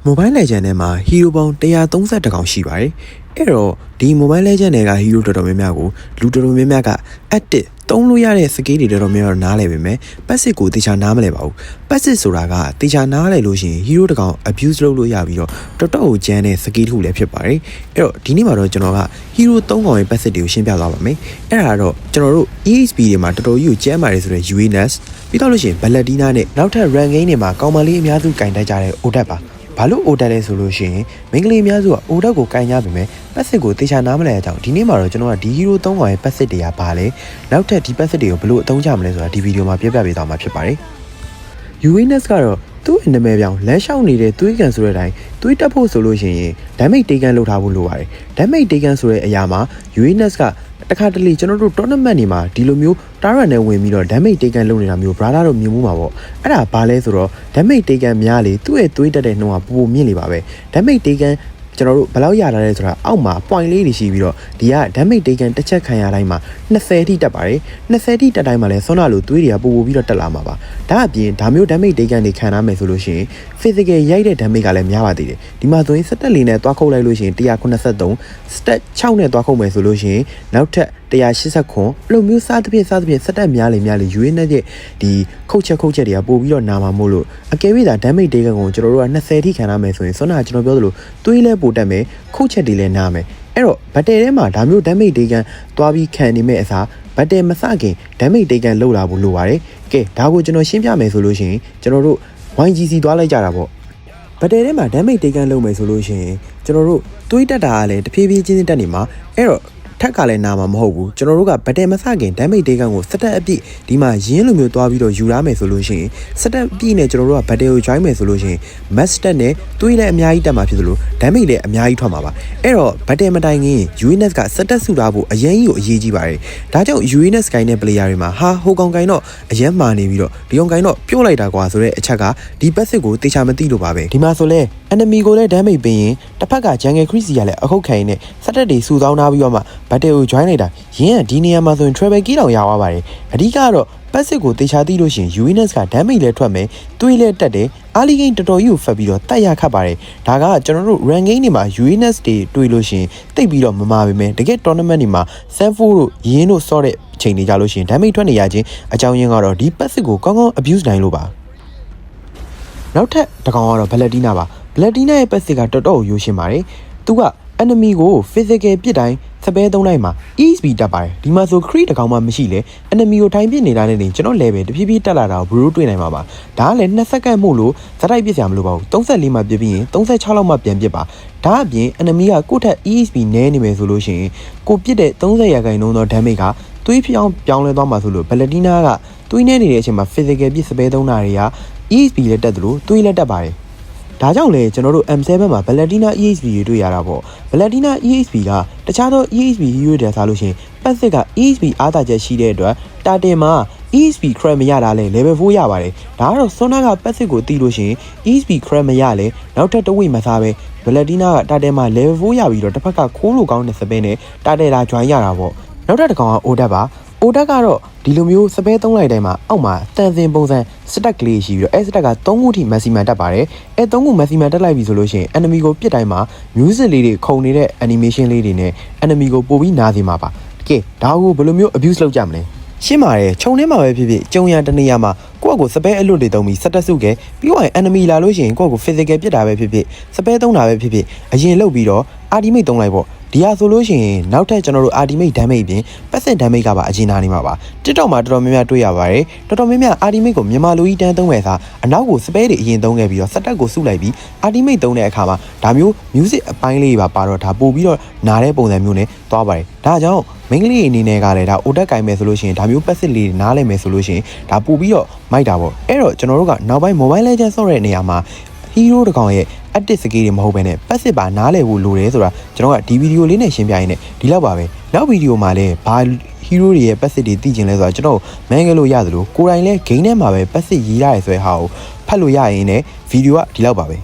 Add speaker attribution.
Speaker 1: Mobile Legend ထဲမှာ Hero ပေါင်း132ကောင်ရှိပါတယ်။အဲ့တော့ဒီ Mobile Legend တွေက Hero တော်တော်များများကိုလူတော်တော်များများက active သုံးလို့ရတဲ့ skill တွေတော်တော်များများနားလည်ပေမဲ့ passive ကိုတေချာနားမလည်ပါဘူး။ passive ဆိုတာကတေချာနားလည်လို့ရှိရင် Hero တကောင် abuse လုပ်လို့ရပြီးတော့တော်တော်ကိုကျန်းတဲ့ skill တစ်ခုလည်းဖြစ်ပါတယ်။အဲ့တော့ဒီနေ့မှာတော့ကျွန်တော်က Hero 3ကောင်ရဲ့ passive တွေကိုရှင်းပြသွားပါမယ်။အဲ့ဒါတော့ကျွန်တော်တို့ EXP တွေမှာတော်တော်ကြီးကိုကျန်းပါတယ်ဆိုတဲ့ UANS ပြီးတော့လို့ရှိရင် Balladina နဲ့နောက်ထပ် rank game တွေမှာကောင်မလေးအများစုကင်တတ်ကြတဲ့ ODAT ပါဘာလို့ ODAT လဲဆိုလို့ရှိရင်မိန်းကလေးအများစုက ODAT ကိုကင်ကြပေမဲ့ passive ကိုတေချာနားမလည်တဲ့အကြောင်းဒီနေ့မှာတော့ကျွန်တော်ကဒီ Hero 3ကောင်ရဲ့ passive တွေကဘာလဲနောက်ထပ်ဒီ passive တွေကိုဘယ်လိုအသုံးချမလဲဆိုတာဒီဗီဒီယိုမှာပြပြပေးသွားမှာဖြစ်ပါတယ်။ UANS ကတော့သူ့နာမည်ပြောင်းလမ်းလျှောက်နေတဲ့သွေးကန်ဆိုတဲ့အတိုင်းသွေးတက်ဖို့ဆိုလို့ရှိရင် damage တေးကန်လုပ်ထားဖို့လိုပါတယ်။ damage တေးကန်ဆိုတဲ့အရာမှာ UANS ကတခါတလေကျွန်တော်တို့ tournament တွေမှာဒီလိုမျိုး target နဲ့ဝင်ပြီးတော့ damage တေးကန်လုပ်နေတာမျိုး brother တို့မြင်မှုမှာပေါ့အဲ့ဒါဘာလဲဆိုတော့ damage တေးကန်များလေသူ့ရဲ့သွေးတက်တဲ့နှုန်းကပိုမြင့်လေပါပဲ damage တေးကန်ကျွန်တော်တို့ဘယ်လောက်ရတာလဲဆိုတာအောက်မှာ point လေးတွေရှိပြီးတော့ဒီက damage တေးကန်တစ်ချက်ခံရတိုင်းမှာ20ထိတက်ပါတယ်20ထိတက်တိုင်းမှာလဲဆွမ်းနာလို့သွေးတွေကပိုပြီးတော့တက်လာမှာပါဒါအပြင်ဒါမျိုး damage တေးကန်တွေခံရမယ်ဆိုလို့ရှိရင် physical ရိုက်တဲ့ damage ကလည်းများပါသေးတယ်ဒီမှာဆိုရင်စတက်လေးနဲ့တွားခုတ်လိုက်လို့ရှိရင်183 stat 6နဲ့တွားခုတ်မယ်ဆိုလို့ရှိရင်နောက်ထပ်189အဲ့လိုမျိုးစားသဖြင့်စတက်များလေ UANS ရဲ့ဒီခုတ်ချက်တွေကပို့ပြီးတော့နာမှာမို့လို့အကယ်၍ဒါ damage တေးကန်ကိုကျွန်တော်တို့က20ထိခံရမယ်ဆိုရင်ဆွမ်းနာကျွန်တော်ပြောသလိုသွေးလဲပိုတက်မယ်ခုတ်ချက်တွေလည်းနားမယ်အဲ့တော့ဘတ်တယ်ထဲမှာဒါမျိုး damage တေးကန်တွားပြီးခံနေမဲ့အစားဘတ်တယ်မစခင် damage တေးကန်လောက်လာဖို့လိုပါတယ်ကဲဒါကိုကျွန်တော်ရှင်းပြမယ်ဆိုလို့ရှိရင်ကျွန်တော်တို့ YGC သွားလိုက်ကြတာပေါ့ဘတ်တယ်ထဲမှာ damage တေးကန်လုပ်မယ်ဆိုလို့ရှိရင်ကျွန်တော်တို့သွေးတက်တာကလည်းတဖြည်းဖြည်းချင်းတက်နေမှာအဲ့တော့ထက်ကလည်းနာမှာမဟုတ်ဘူးကျွန်တော်တို့ကဘတ်တယ်မစခင် damage တေးကန်ကိုစတက်အပြည့်ဒီမှာရင်းလိုမျိုးတွားပြီးတော့ယူရမယ်ဆိုလို့ရှိရင်စတက်အပြည့်နဲ့ကျွန်တော်တို့ကဘတ်တယ်ကို join မယ်ဆိုလို့ရှိရင် master နဲ့သွေးလည်းအများကြီးတက်မှာဖြစ်သလို damage လည်းအများကြီးထွက်မှာပါအဲ့တော့ဘတ်တယ်မတိုင်ခင် UANS ကစတက်စုထားဖို့အရင်ကြီးကိုအရေးကြီးပါတယ်ဒါကြောင့် UANS ကိုင်းတဲ့ player တွေမှာဟိုကောင်ကိုင်းတော့အရင်မာနေပြီးတော့ဒီကောင်ကိုင်းတော့ပြုတ်လိုက်တာကွာဆိုတဲ့အချက်ကဒီ passive ကိုတေချာမသိလို့ပါပဲဒီမှာဆိုလဲ enemy ကိုလည်း damage ပေးရင်တစ်ဖက်က jungle crease ကလည်းအခုတ်ခံနေစတက်တွေစုဆောင်းထားပြီးတော့မှဘတ်တယ်ကို join လိုက်တာရင်းကဒီနေရာမှာဆိုရင် travel key တောင်ရသွားပါတယ်အဓိကတော့ passive ကိုတေချာသိလို့ရှိရင် UANS က damage လည်းထွက်မယ်သွေးလည်းတက်တယ် early game တော်တော်ကြီးကိုဖက်ပြီးတော့တက်ရခတ်ပါတယ်ဒါကကျွန်တော်တို့ rank game တွေမှာ UANS တွေတွေ့လို့ရှိရင်တိတ်ပြီးတော့မမာပေမဲ့တကယ် tournament တွေမှာ Sanford တို့ရင်းတို့ဆော့တဲ့အချိန်တွေကြလို့ရှိရင် damage ထွက်နေရခြင်းအကြောင်းရင်းကတော့ဒီ passive ကိုကောင်းကောင်း abuse နိုင်လို့ပါနောက်ထပ်တစ်ကောင်ကတော့ Balladina ပါ Balladina ရဲ့ passive ကတော်တော်ရိုးရှင်းပါတယ်သူက enemy ကို physical ပြစ်တိုင်းစပယ်သုံးလိုက်မှာ EXP တက်ပါတယ်ဒီမှာဆို crit တကောင်မှမရှိလေ enemy ကိုထိုင်ပြစ်နေတာနဲ့နေကျွန်တော် level တဖြည်းဖြည်းတက်လာတာကို bro တွေ့နိုင်မှာပါဒါကလည်း2စက္ကန့်မို့လို့ဇက်တိုက်ပြစ်စရာမလိုပါဘူး34မှာပြစ်ပြီးရင်36လောက်မှပြန်ပြစ်ပါဒါအပြင် enemy ကကိုယ့်ထက် EXP နည်းနေမယ်ဆိုလို့ရှိရင်ကိုပြစ်တဲ့30ရာခိုင်နှုန်းသော damage ကသွေးပြောင်းလဲသွားမှာဆိုလို့ Balladina ကသွေးနေနေတဲ့အချိန်မှာ physical ပြစ်စပယ်သုံးတာတွေက EXP လည်းတက်တယ်လို့သွေးလည်းတက်ပါတယ်ဒါကြောင့်လေကျွန်တော်တို့ M7 မှာ Balladina EXP တွေတွေ့ရတာပေါ့ Balladina EXP ကတခြားသော EXP hero တွေစားလို့ရှိရင် passive က EXP အားသာချက်ရှိတဲ့အတွက်တာတင်မှာ EXP crack မရတာလေ level 4ရပါတယ်ဒါကတော့ Sona က passive ကိုတီးလို့ရှိရင် EXP crack မရလေနောက်ထပ်တဝိမစားပဲ Balladina ကတာတင်မှာ level 4ရပြီးတော့တစ်ဖက်ကခိုးလို့ကောင်းတဲ့စပင်းနဲ့တာတယ်လာ join ရတာပေါ့နောက်ထပ်တစ်ကောင်က ODAT ပါODAT ကတော့ဒီလိုမျိုးစပယ်သုံးလိုက်တိုင်းမှာအောက်မှာတန်စင်ပုံစံစတက်ကလေးရှိပြီးတော့အဲစတက်က3ခုထိ maximum တက်ပါတယ်အဲ3ခု maximum တက်လိုက်ပြီဆိုလို့ရှိရင် enemy ကိုပြစ်တိုင်းမှာ music လေးတွေခုန်နေတဲ့ animation လေးတွေနဲ့ enemy ကိုပို့ပြီးနားစေမှာပါကဲဒါကိုဘယ်လိုမျိုး abuse လုပ်ကြမလဲရှင်းပါတယ်ခြုံထဲမှာပဲဖြစ်ဖြစ်ကြုံရတနေရာမှာကိုယ့်ကိုစပယ်အလွတ်တွေသုံးပြီးစတက်စုခဲ့ပြီးတော့ enemy လာလို့ရှိရင်ကိုယ့်ကို physical ပြစ်တာပဲဖြစ်ဖြစ်စပယ်သုံးတာပဲဖြစ်ဖြစ်အရင်လုပ်ပြီးတော့ ultimate သုံးလိုက်ပေါ့ဒီဟာဆိုလို့ရှိရင်နောက်ထပ်ကျွန်တော်တို့ ultimate damage ပြင် passive damage ကပါအရင်နာနေမှာပါ TikTok မှာတော်တော်များများတွေ့ရပါတယ်တော်တော်များများ ultimate ကိုမြန်မာလူကြီးတန်းသုံးမယ်စားအနောက်ကို spare တွေအရင်သုံးခဲ့ပြီးတော့စတက်ကိုစုလိုက်ပြီး ultimate သုံးတဲ့အခါမှာဒါမျိုး music အပိုင်းလေးပါတော့ဒါပို့ပြီးတော့နားတဲ့ပုံစံမျိုးနဲ့သွားပါတယ်ဒါကြောင့်မိန်းကလေးအနေနဲ့ကလည်းဒါ ODAT ကင်မယ်ဆိုလို့ရှိရင်ဒါမျိုး passive လေးနားလည်မယ်ဆိုလို့ရှိရင်ဒါပို့ပြီးတော့မိုက်တာပေါ့အဲ့တော့ကျွန်တော်တို့ကနောက်ပိုင်း Mobile Legends ဆော့တဲ့နေရာမှာ hero တကောင်ရဲ့ active skill တွေမဟုတ်ဘဲနဲ့ passive ပါနားလည်ဖို့လိုတယ်ဆိုတာကျွန်တော်ကဒီဗီဒီယိုလေးနဲ့ရှင်းပြရင်းနဲ့ဒီလောက်ပါပဲနောက်ဗီဒီယိုမှာလည်းဘာ hero တွေရဲ့ passive တွေသိကျင်လဲဆိုတာကျွန်တော်မန်ကလို့ရသလိုကိုယ်တိုင်လည်း game ထဲမှာပဲ passive ရေးရတယ်ဆိုတဲ့ဟာကိုဖတ်လို့ရရင်လည်းဗီဒီယိုကဒီလောက်ပါပဲ